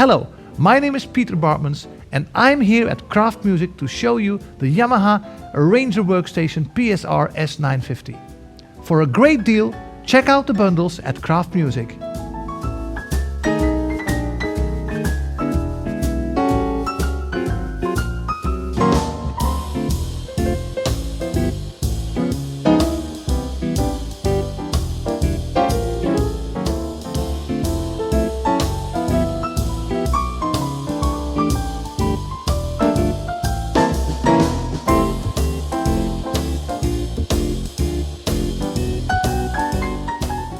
Hello, my name is Peter Baartmans and I'm here at Kraft Music to show you the Yamaha Arranger workstation PSR-S950. For a great deal, check out the bundles at Kraft Music.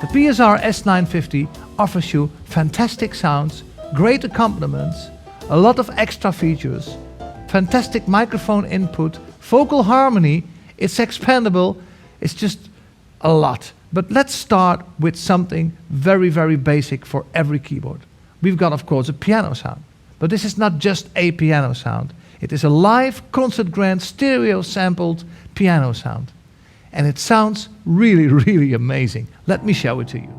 The PSR-S950 offers you fantastic sounds, great accompaniments, a lot of extra features, fantastic microphone input, vocal harmony, it's expandable, it's just a lot. But let's start with something very basic for every keyboard. We've got, of course, a piano sound. But this is not just a piano sound. It is a live, concert grand, stereo sampled piano sound. And it sounds really amazing. Let me show it to you.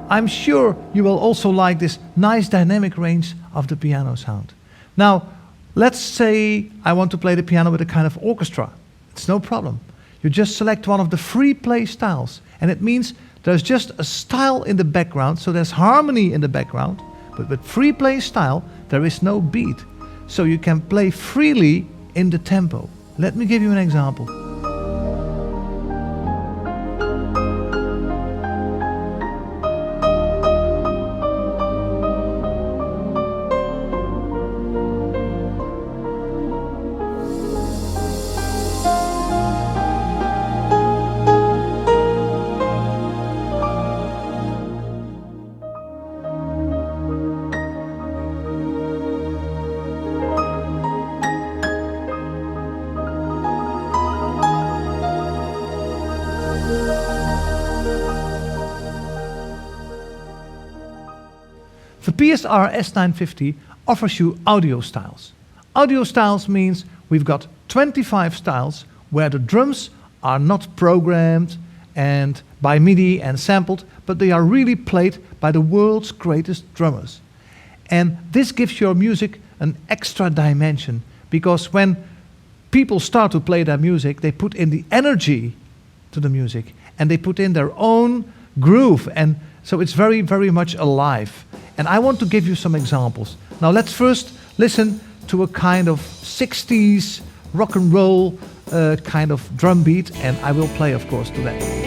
I'm sure you will also like this nice dynamic range of the piano sound. Now, let's say I want to play the piano with a kind of orchestra. It's no problem. You just select one of the free play styles. And it means there's just a style in the background, so there's harmony in the background. But with free play style, there is no beat. So you can play freely in the tempo. Let me give you an example. The PSR-S950 offers you audio styles. Audio styles means we've got 25 styles where the drums are not programmed and by MIDI and sampled, but they are really played by the world's greatest drummers. And this gives your music an extra dimension, because when people start to play their music, they put in the energy to the music and they put in their own groove, and so it's very much alive. And I want to give you some examples. Now let's first listen to a kind of 60s rock and roll kind of drum beat, and I will play, of course, to that.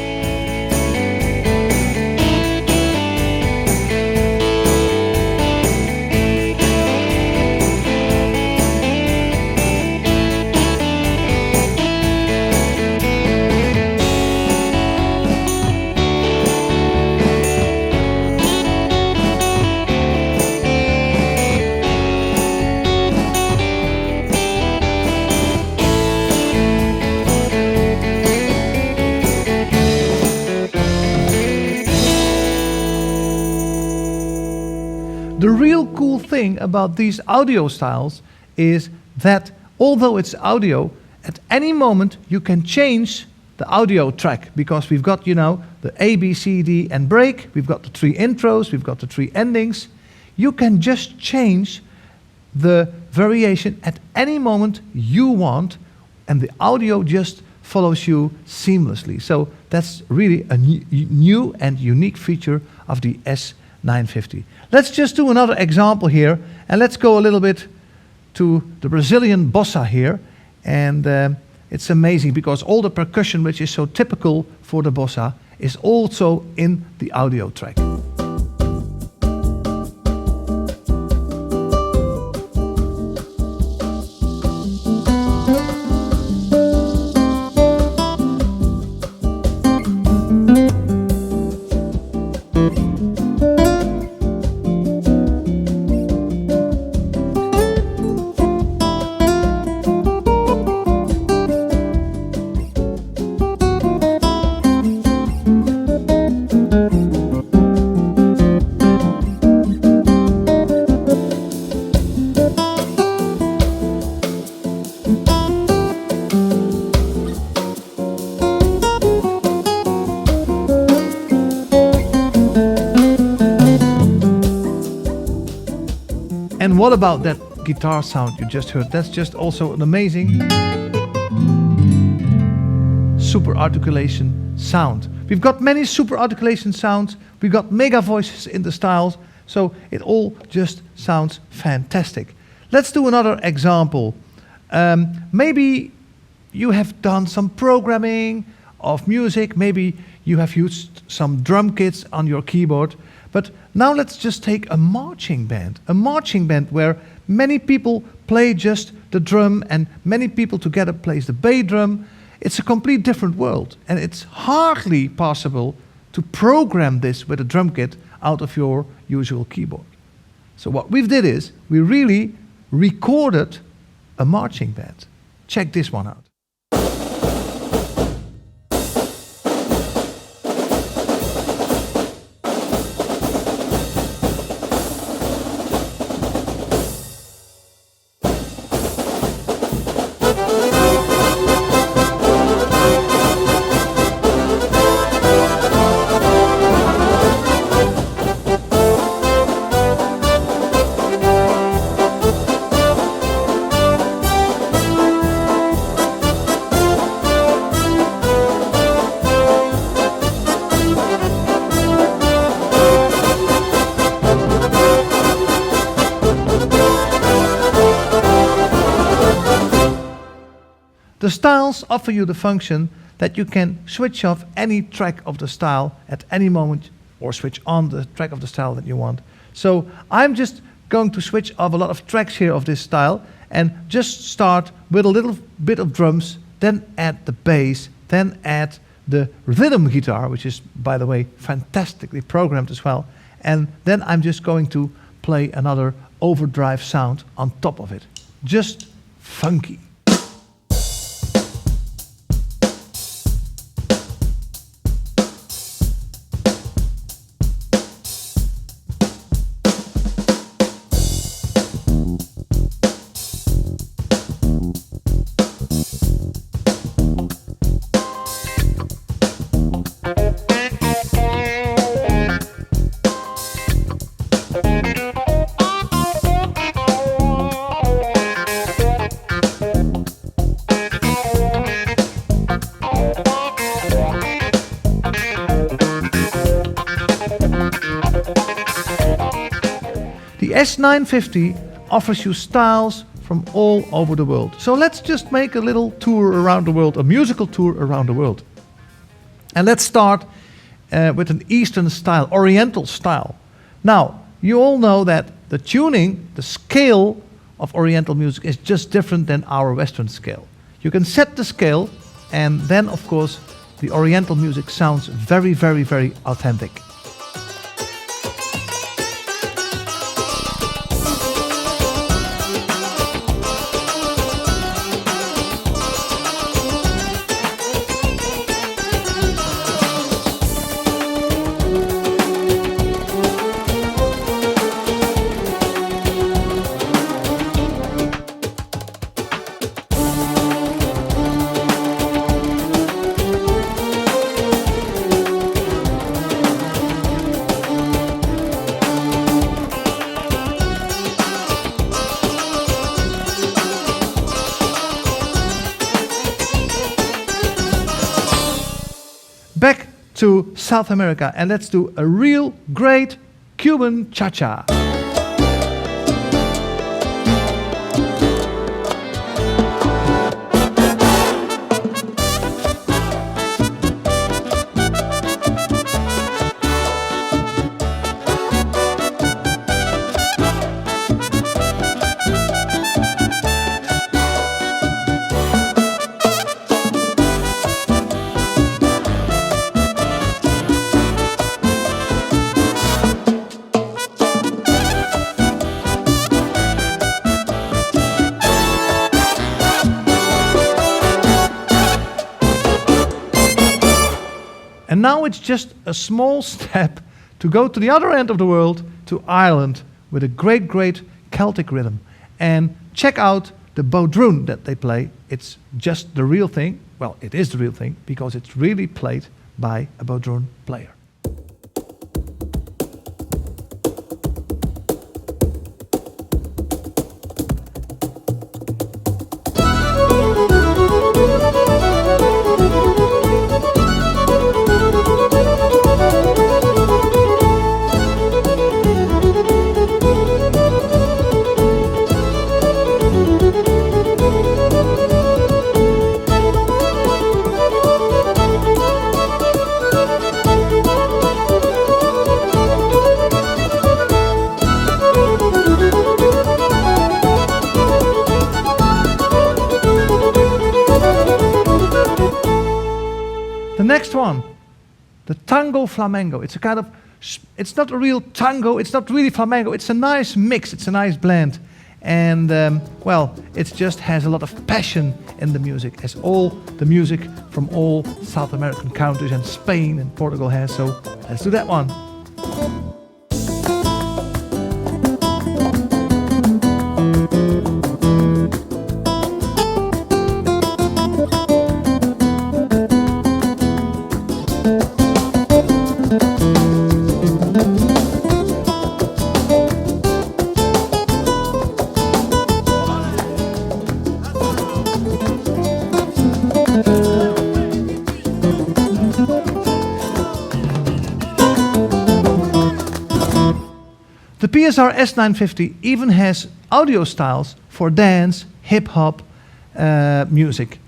The real cool thing about these audio styles is that although it's audio, at any moment you can change the audio track, because we've got, you know, the A, B, C, D and break, we've got the 3 intros, we've got the 3 endings. You can just change the variation at any moment you want, and the audio just follows you seamlessly. So that's really a new and unique feature of the S950. Let's just do another example here, and let's go a little bit to the Brazilian bossa here. And it's amazing because all the percussion, which is so typical for the bossa, is also in the audio track. And what about that guitar sound you just heard? That's just also an amazing super articulation sound. We've got many super articulation sounds. We've got mega voices in the styles. So it all just sounds fantastic. Let's do another example. Maybe you have done some programming of music. Maybe you have used some drum kits on your keyboard. But now let's just take a marching band. A marching band where many people play just the drum and many people together plays the bass drum. It's a complete different world. And it's hardly possible to program this with a drum kit out of your usual keyboard. So what we did is we really recorded a marching band. Check this one out. The styles offer you the function that you can switch off any track of the style at any moment or switch on the track of the style that you want. So I'm just going to switch off a lot of tracks here of this style and just start with a little bit of drums, then add the bass, then add the rhythm guitar, which is, by the way, fantastically programmed as well. And then I'm just going to play another overdrive sound on top of it. Just funky. The S950 offers you styles from all over the world. So let's just make a little tour around the world, a musical tour around the world. And let's start with an Eastern style, Oriental style. Now, you all know that the tuning, the scale of Oriental music is just different than our Western scale. You can set the scale and then, of course, the Oriental music sounds very, very, very authentic. Back to South America and let's do a real great Cuban cha-cha. And now it's just a small step to go to the other end of the world, to Ireland, with a great, great Celtic rhythm. And check out the bodhrún that they play. It's just the real thing. Well, it is the real thing, because it's really played by a bodhrún player. The next one, the tango flamenco. It's a kind of, it's not a real tango, it's not really flamenco, it's a nice mix, it's a nice blend. And well, it just has a lot of passion in the music, as all the music from all South American countries and Spain and Portugal has. So let's do that one. The PSR-S950 even has audio styles for dance, hip-hop music.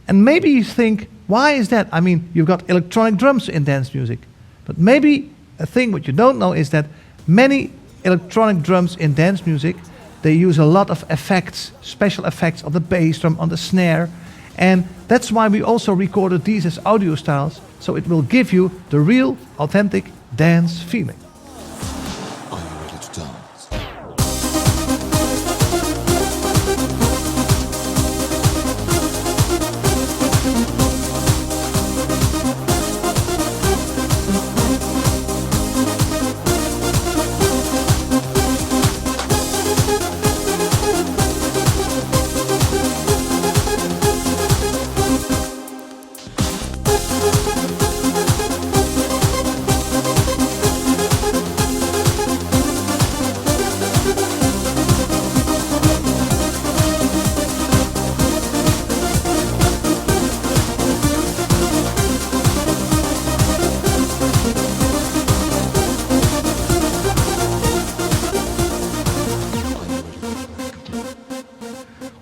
And maybe you think, why is that? I mean, you've got electronic drums in dance music. But maybe a thing what you don't know is that many electronic drums in dance music, they use a lot of effects, special effects on the bass drum, on the snare. And that's why we also recorded these as audio styles, so it will give you the real, authentic dance feeling.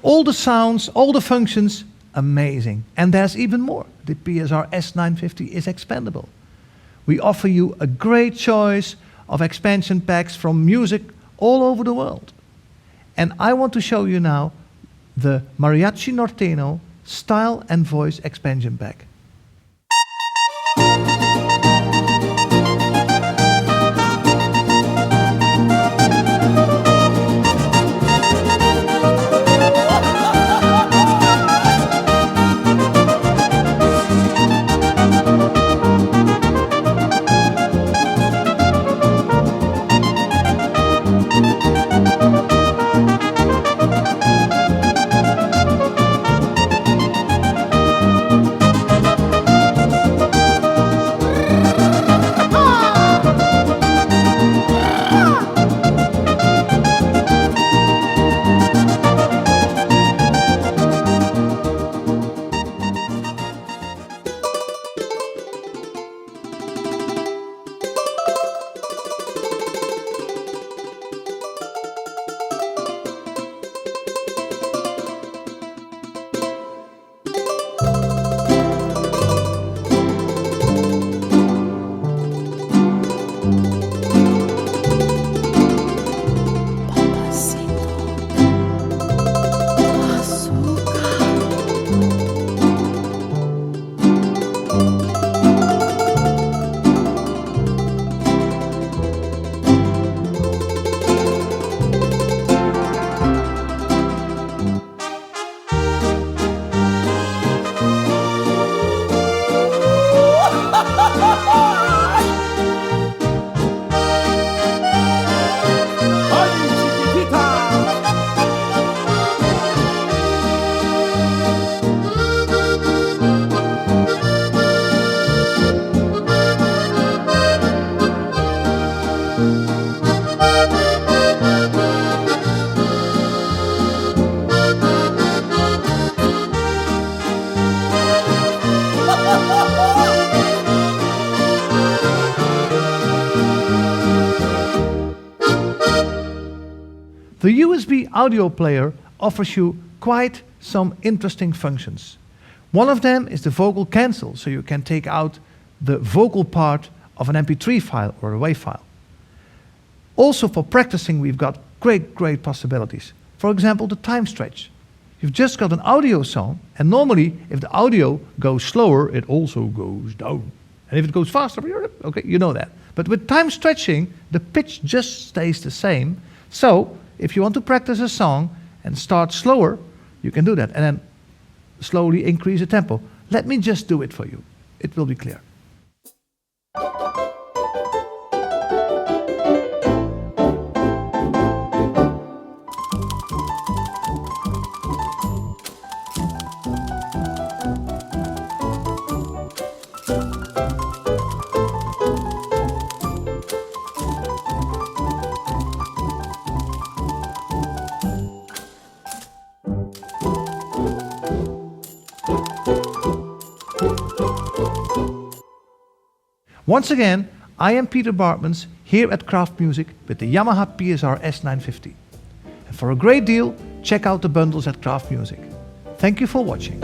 All the sounds, all the functions, amazing. And there's even more. The PSR-S950 is expandable. We offer you a great choice of expansion packs from music all over the world. And I want to show you now the Mariachi Norteño Style and Voice Expansion Pack. The USB audio player offers you quite some interesting functions. One of them is the vocal cancel, so you can take out the vocal part of an MP3 file or a WAV file. Also for practicing we've got great possibilities. For example, the time stretch. You've just got an audio song, and normally if the audio goes slower, it also goes down. And if it goes faster, okay, you know that. But with time stretching, the pitch just stays the same. So if you want to practice a song and start slower, you can do that. And then slowly increase the tempo. Let me just do it for you. It will be clear. Once again, I am Peter Baartmans here at Kraft Music with the Yamaha PSR-S950. And for a great deal, check out the bundles at Kraft Music. Thank you for watching.